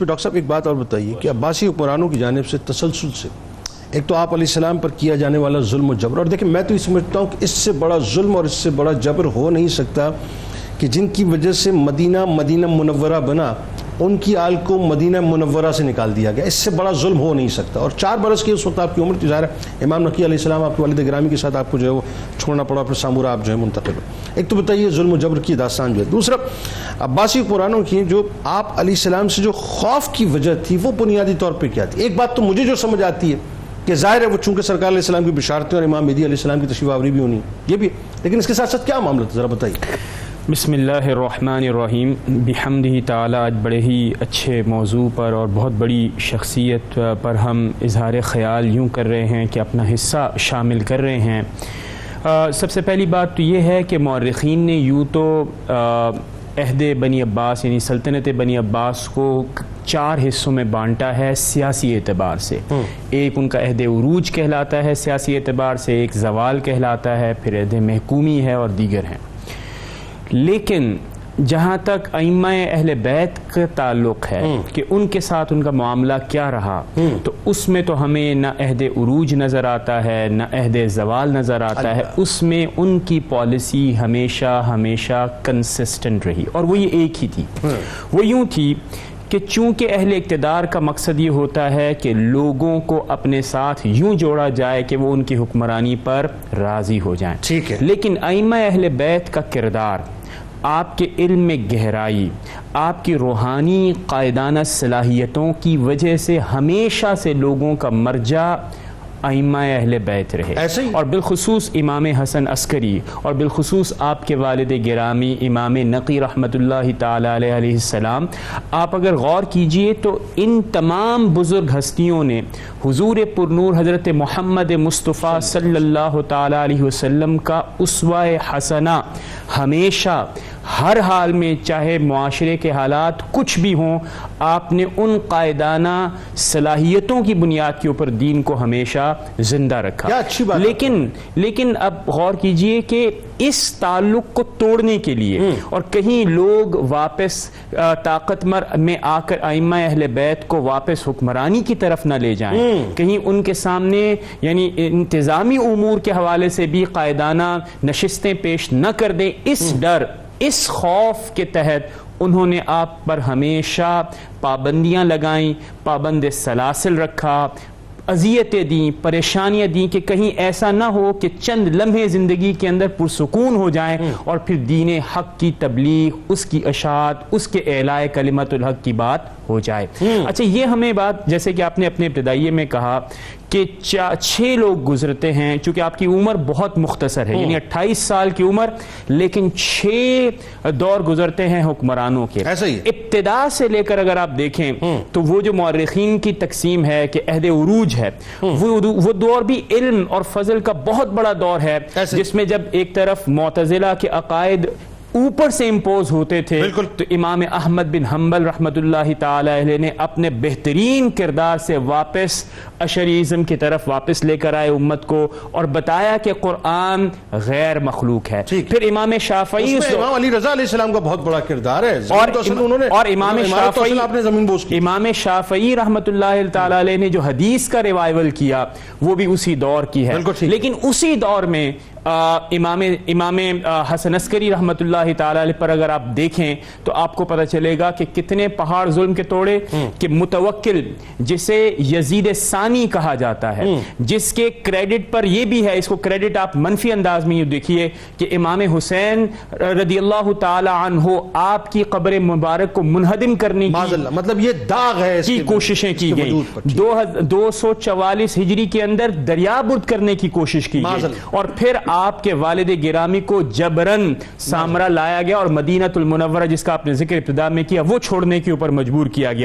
پہ ڈاکٹر صاحب ایک بات اور بتائیے کہ عباسی حکمرانوں کی جانب سے تسلسل سے ایک تو آپ علیہ السلام پر کیا جانے والا ظلم و جبر، اور دیکھیں میں تو یہ سمجھتا ہوں کہ اس سے بڑا ظلم اور اس سے بڑا جبر ہو نہیں سکتا کہ جن کی وجہ سے مدینہ منورہ بنا، ان کی آل کو مدینہ منورہ سے نکال دیا گیا. اس سے بڑا ظلم ہو نہیں سکتا. اور 4 برس کی اس وقت آپ کی عمر تھی، ظاہر ہے امام نقی علیہ السلام آپ کے والد گرامی کے ساتھ آپ کو جو ہے وہ چھوڑنا پڑا، پھر سامورا آپ جو ہے منتقل ہو. ایک تو بتائیے ظلم و جبر کی داستان جو ہے. دوسرا عباسی حکمرانوں کی جو آپ علیہ السلام سے جو خوف کی وجہ تھی وہ بنیادی طور پہ کیا تھی؟ ایک بات تو مجھے جو سمجھ آتی ہے کہ ظاہر ہے وہ چونکہ سرکار علیہ السلام کی بشارتیں اور امام مہدی علیہ السلام کی تشریف آوری بھی ہونی یہ بھی، لیکن اس کے ساتھ ساتھ کیا معاملہ تھا ذرا بتائیے. بسم اللہ الرحمن الرحیم. بحمدہ تعالی آج بڑے ہی اچھے موضوع پر اور بہت بڑی شخصیت پر ہم اظہار خیال یوں کر رہے ہیں کہ اپنا حصہ شامل کر رہے ہیں. سب سے پہلی بات تو یہ ہے کہ مورخین نے یوں تو عہد بنی عباس یعنی سلطنت بنی عباس کو 4 حصوں میں بانٹا ہے سیاسی اعتبار سے. ایک ان کا عہد عروج کہلاتا ہے سیاسی اعتبار سے، ایک زوال کہلاتا ہے، پھر عہد محکومی ہے اور دیگر ہیں. لیکن جہاں تک ائمہ اہل بیت کا تعلق ہے کہ ان کے ساتھ ان کا معاملہ کیا رہا، تو اس میں تو ہمیں نہ عہد عروج نظر آتا ہے نہ عہد زوال نظر آتا ہے. اس میں ان کی پالیسی ہمیشہ کنسسٹنٹ رہی، اور وہ یہ ایک ہی تھی. وہ یوں تھی کہ چونکہ اہل اقتدار کا مقصد یہ ہوتا ہے کہ لوگوں کو اپنے ساتھ یوں جوڑا جائے کہ وہ ان کی حکمرانی پر راضی ہو جائیں. ٹھیک ہے. لیکن ائمہ اہل بیت کا کردار، آپ کے علم میں گہرائی، آپ کی روحانی قائدانہ صلاحیتوں کی وجہ سے ہمیشہ سے لوگوں کا مرجع ائمہ اہل بیت رہے. اور بالخصوص امام حسن عسکری اور بالخصوص آپ کے والد گرامی امام نقی رحمۃ اللہ تعالی علیہ السلام. آپ اگر غور کیجئے تو ان تمام بزرگ ہستیوں نے حضور پرنور حضرت محمد مصطفیٰ صلی اللہ تعالی علیہ وسلم کا اسوہ حسنہ ہمیشہ ہر حال میں، چاہے معاشرے کے حالات کچھ بھی ہوں، آپ نے ان قائدانہ صلاحیتوں کی بنیاد کے اوپر دین کو ہمیشہ زندہ رکھا. لیکن اب غور کیجئے کہ اس تعلق کو توڑنے کے لیے اور کہیں لوگ واپس طاقتور میں آ کر ائمہ اہل بیت کو واپس حکمرانی کی طرف نہ لے جائیں، کہیں ان کے سامنے یعنی انتظامی امور کے حوالے سے بھی قائدانہ نشستیں پیش نہ کر دیں، اس خوف کے تحت انہوں نے آپ پر ہمیشہ پابندیاں لگائیں، پابند سلاسل رکھا، اذیتیں دیں، پریشانیاں دیں کہ کہیں ایسا نہ ہو کہ چند لمحے زندگی کے اندر پرسکون ہو جائیں اور پھر دین حق کی تبلیغ، اس کی اشاعت، اس کے اعلاء کلمت الحق کی بات ہو جائے. اچھا، یہ ہمیں بات جیسے کہ آپ نے اپنے ابتدائیے میں کہا کہ 6 لوگ گزرتے ہیں، چونکہ آپ کی عمر بہت مختصر ہے یعنی 28 سال کی عمر، لیکن 6 دور گزرتے ہیں حکمرانوں کے. ابتدا سے لے کر اگر آپ دیکھیں تو وہ جو مورخین کی تقسیم ہے کہ عہد عروج ہے، وہ دور بھی علم اور فضل کا بہت بڑا دور ہے، جس میں جب ایک طرف معتزلہ کے عقائد اوپر سے امپوز ہوتے تھے تو امام احمد بن حنبل رحمۃ اللہ تعالی علیہ نے اپنے بہترین کردار سے واپس اشریزم کی طرف واپس لے کر آئے امت کو اور بتایا کہ قرآن غیر مخلوق ہے. پھر امام شافعی، امام علی رضا علیہ السلام کا بہت بڑا کردار ہے، اور امام شافعی رحمۃ اللہ تعالی علیہ نے جو حدیث کا ریوائول کیا وہ بھی اسی دور کی ہے. لیکن اسی دور میں امام حسن عسکری رحمۃ اللہ تعالی علیہ پر اگر آپ دیکھیں تو آپ کو پتہ چلے گا کہ کتنے پہاڑ ظلم کے توڑے کہ متوکل جسے یزید ثانی کہا جاتا ہے، جس کے کریڈٹ پر یہ بھی ہے، اس کو کریڈٹ آپ منفی انداز میں یہ دیکھیے کہ امام حسین رضی اللہ تعالی عنہ آپ کی قبر مبارک کو منہدم کرنے کی مطلب یہ داغ ہے کی کوششیں کی گئیں. 244 ہجری کے اندر دریا برد کرنے کی کوشش کی گئی اور پھر آپ کے والد گرامی کو جبرن سامرا لایا گیا اور مدینہ المنورہ جس کا آپ نے ذکر ابتدا میں کیا وہ چھوڑنے کے اوپر مجبور کیا گیا.